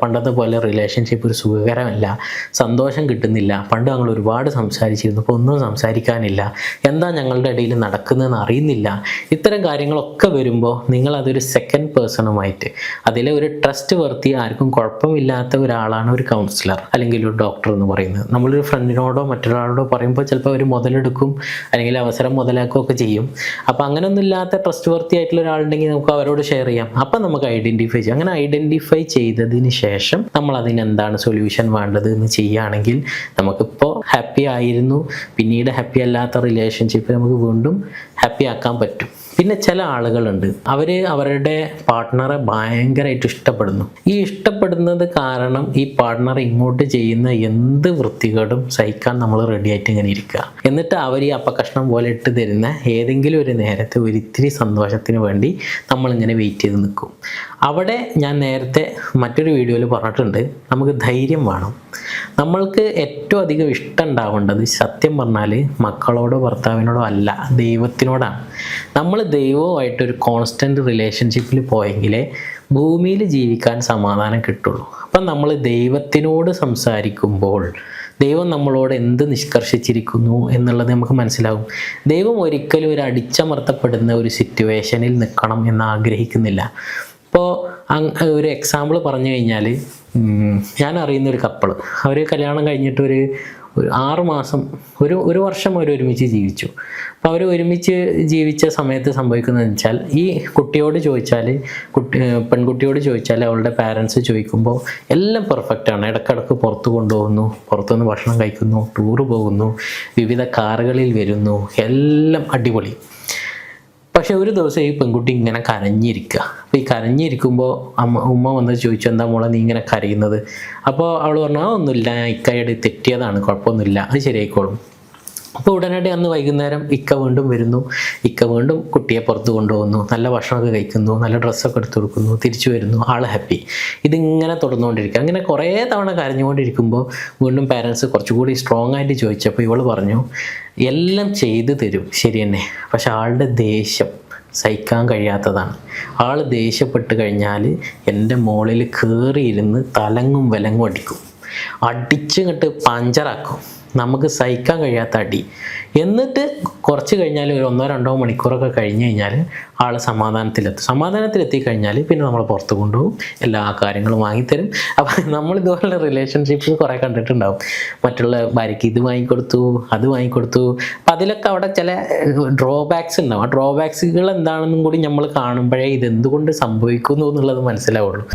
പണ്ടത്തെ പോലെ റിലേഷൻഷിപ്പ് ഒരു സുഖകരമല്ല, സന്തോഷം കിട്ടുന്നില്ല. പണ്ട് ഞങ്ങൾ ഒരുപാട് സംസാരിച്ചിരുന്നു, ഇപ്പോൾ ഒന്നും സംസാരിക്കാനില്ല, എന്താ ഞങ്ങളുടെ ഇടയിൽ നടക്കുന്നതെന്ന് അറിയുന്നില്ല. ഇത്തരം കാര്യങ്ങളൊക്കെ വരുമ്പോൾ നിങ്ങളതൊരു സെക്കൻഡ് പേഴ്സണുമായിട്ട്, അതിലെ ഒരു ട്രസ്റ്റ് വർത്തി ആർക്കും കുഴപ്പമില്ലാത്ത ഒരാളാണ് ഒരു കൗൺസിലർ അല്ലെങ്കിൽ ഒരു ഡോക്ടർ എന്ന് പറയുന്നത്. നമ്മളൊരു ഫ്രണ്ടിനോടോ മറ്റൊരാളോടോ പറയുമ്പോൾ ചിലപ്പോൾ അവർ മുതലെടുക്കും അല്ലെങ്കിൽ അവസരം മുതലാക്കുകയൊക്കെ ചെയ്യും. അപ്പോൾ അങ്ങനെയൊന്നും ഇല്ലാത്ത ട്രസ്റ്റ് വർത്തി ആയിട്ടുള്ള ഒരാളുണ്ടെങ്കിൽ നമുക്ക് അവരോട് ഷെയർ ചെയ്യാം. അപ്പം നമുക്ക് ഐഡൻറ്റിഫൈ ചെയ്യാം. അങ്ങനെ ഐഡൻറ്റിഫൈ ചെയ്തതിന് ശേഷം നമ്മൾ അതിന് എന്താണ് സൊല്യൂഷൻ വേണ്ടത് എന്ന് ചെയ്യുകയാണെങ്കിൽ നമുക്കിപ്പോൾ ഹാപ്പി ആയിരുന്നു, പിന്നീട് ഹാപ്പി അല്ലാത്ത റിലേഷൻഷിപ്പ് നമുക്ക് വീണ്ടും ഹാപ്പി ആക്കാൻ പറ്റും. പിന്നെ ചില ആളുകളുണ്ട്, അവർ അവരുടെ പാർട്ട്ണറെ ഭയങ്കരമായിട്ട് ഇഷ്ടപ്പെടുന്നു. ഈ ഇഷ്ടപ്പെടുന്നത് കാരണം ഈ പാർട്ട്ണർ ഇങ്ങോട്ട് ചെയ്യുന്ന എന്ത് വൃത്തികേടും സഹിക്കാൻ നമ്മൾ റെഡിയായിട്ട് ഇങ്ങനെ ഇരിക്കുക. എന്നിട്ട് അവർ ഈ അപ്പക്കഷ്ണം പോലെ ഇട്ട് തരുന്ന ഏതെങ്കിലും ഒരു നേരത്തെ ഒരിത്തിരി സന്തോഷത്തിന് വേണ്ടി നമ്മളിങ്ങനെ വെയിറ്റ് ചെയ്ത് നിൽക്കും. അവിടെ ഞാൻ നേരത്തെ മറ്റൊരു വീഡിയോയിൽ പറഞ്ഞിട്ടുണ്ട്, നമുക്ക് ധൈര്യം വേണം. നമ്മൾക്ക് ഏറ്റവും അധികം ഇഷ്ടം ഉണ്ടാവേണ്ടത് സത്യം പറഞ്ഞാൽ മക്കളോടോ ഭർത്താവിനോടോ അല്ല, ദൈവത്തിനോടാണ്. നമ്മൾ ദൈവവുമായിട്ടൊരു കോൺസ്റ്റൻറ്റ് റിലേഷൻഷിപ്പിൽ പോയെങ്കിലേ ഭൂമിയിൽ ജീവിക്കാൻ സമാധാനം കിട്ടുള്ളൂ. അപ്പം നമ്മൾ ദൈവത്തിനോട് സംസാരിക്കുമ്പോൾ ദൈവം നമ്മളോട് എന്ത് നിഷ്കർഷിച്ചിരിക്കുന്നു എന്നുള്ളത് നമുക്ക് മനസ്സിലാവും. ദൈവം ഒരിക്കലും ഒരു അടിച്ചമർത്തപ്പെടുന്ന ഒരു സിറ്റുവേഷനിൽ നിൽക്കണം എന്ന് ആഗ്രഹിക്കുന്നില്ല. ഇപ്പോൾ ഒരു എക്സാമ്പിൾ പറഞ്ഞു കഴിഞ്ഞാൽ, ഞാൻ അറിയുന്നൊരു കപ്പിൾ, അവർ കല്യാണം കഴിഞ്ഞിട്ട് ഒരു 6 മാസം, ഒരു വർഷം അവർ ഒരുമിച്ച് ജീവിച്ചു. അപ്പോൾ അവർ ഒരുമിച്ച് ജീവിച്ച സമയത്ത് സംഭവിക്കുന്നതെന്ന് വെച്ചാൽ, ഈ കുട്ടിയോട് ചോദിച്ചാൽ, പെൺകുട്ടിയോട് ചോദിച്ചാൽ അവളുടെ പാരൻസ് ചോദിക്കുമ്പോൾ എല്ലാം പെർഫെക്റ്റാണ്. ഇടയ്ക്കിടയ്ക്ക് പുറത്ത് കൊണ്ടുപോകുന്നു, പുറത്തുനിന്ന് ഭക്ഷണം കഴിക്കുന്നു, ടൂറ് പോകുന്നു, വിവിധ കാറുകളിൽ വരുന്നു, എല്ലാം അടിപൊളി. പക്ഷെ ഒരു ദിവസം ഈ പെൺകുട്ടി ഇങ്ങനെ കരഞ്ഞിരിക്കുക. അപ്പോൾ ഈ കരഞ്ഞിരിക്കുമ്പോൾ ഉമ്മ വന്ന് ചോദിച്ചു, എന്താ മോളെ നീ ഇങ്ങനെ കരയുന്നത്? അപ്പോൾ അവൾ പറഞ്ഞു, ഒന്നുമില്ല, ഇക്കയുടെ തെറ്റിയതാണ്, കുഴപ്പമൊന്നുമില്ല, അത് ശരിയായിക്കോളും. അപ്പോൾ ഉടനടി അന്ന് വൈകുന്നേരം ഇക്ക വീണ്ടും വരുന്നു. ഇക്ക വീണ്ടും കുട്ടിയെ പുറത്ത് കൊണ്ടുപോകുന്നു, നല്ല ഭക്ഷണമൊക്കെ കഴിക്കുന്നു, നല്ല ഡ്രസ്സൊക്കെ എടുത്ത് കൊടുക്കുന്നു, തിരിച്ചു വരുന്നു, ആൾ ഹാപ്പി. ഇതിങ്ങനെ തുടർന്നുകൊണ്ടിരിക്കുക. അങ്ങനെ കുറേ തവണ കരഞ്ഞുകൊണ്ടിരിക്കുമ്പോൾ വീണ്ടും പാരൻസ് കുറച്ചുകൂടി സ്ട്രോങ് ആയിട്ട് ചോദിച്ചപ്പോൾ ഇവൾ പറഞ്ഞു, എല്ലാം ചെയ്തു തരും ശരി തന്നെ, പക്ഷെ ആളുടെ ദേഷ്യം സഹിക്കാൻ കഴിയാത്തതാണ്. ആൾ ദേഷ്യപ്പെട്ട് കഴിഞ്ഞാൽ എൻ്റെ മോളിൽ കയറിയിരുന്ന് തലങ്ങും വിലങ്ങും അടിക്കും, അടിച്ചിങ്ങോട്ട് പഞ്ചറാക്കും, നമുക്ക് സഹിക്കാൻ കഴിയാത്ത അടി. എന്നിട്ട് കുറച്ച് കഴിഞ്ഞാൽ ഒരു 1-2 മണിക്കൂറൊക്കെ കഴിഞ്ഞ് കഴിഞ്ഞാൽ ആൾ സമാധാനത്തിലെത്തി കഴിഞ്ഞാൽ പിന്നെ നമ്മൾ പുറത്ത് കൊണ്ടുപോകും, എല്ലാ കാര്യങ്ങളും വാങ്ങിത്തരും. അപ്പം നമ്മൾ ഇതുപോലുള്ള റിലേഷൻഷിപ്പ് കുറേ കണ്ടിട്ടുണ്ടാവും. മറ്റുള്ള ഭാര്യയ്ക്ക് ഇത് വാങ്ങിക്കൊടുത്തു, അത് വാങ്ങിക്കൊടുത്തു. അപ്പം അതിലൊക്കെ അവിടെ ചില ഡ്രോബാക്സ് ഉണ്ടാവും. ആ ഡ്രോബാക്സുകൾ എന്താണെന്നും കൂടി നമ്മൾ കാണുമ്പോഴേ ഇതെന്തുകൊണ്ട് സംഭവിക്കുന്നു എന്നുള്ളത് മനസ്സിലാവുള്ളൂ.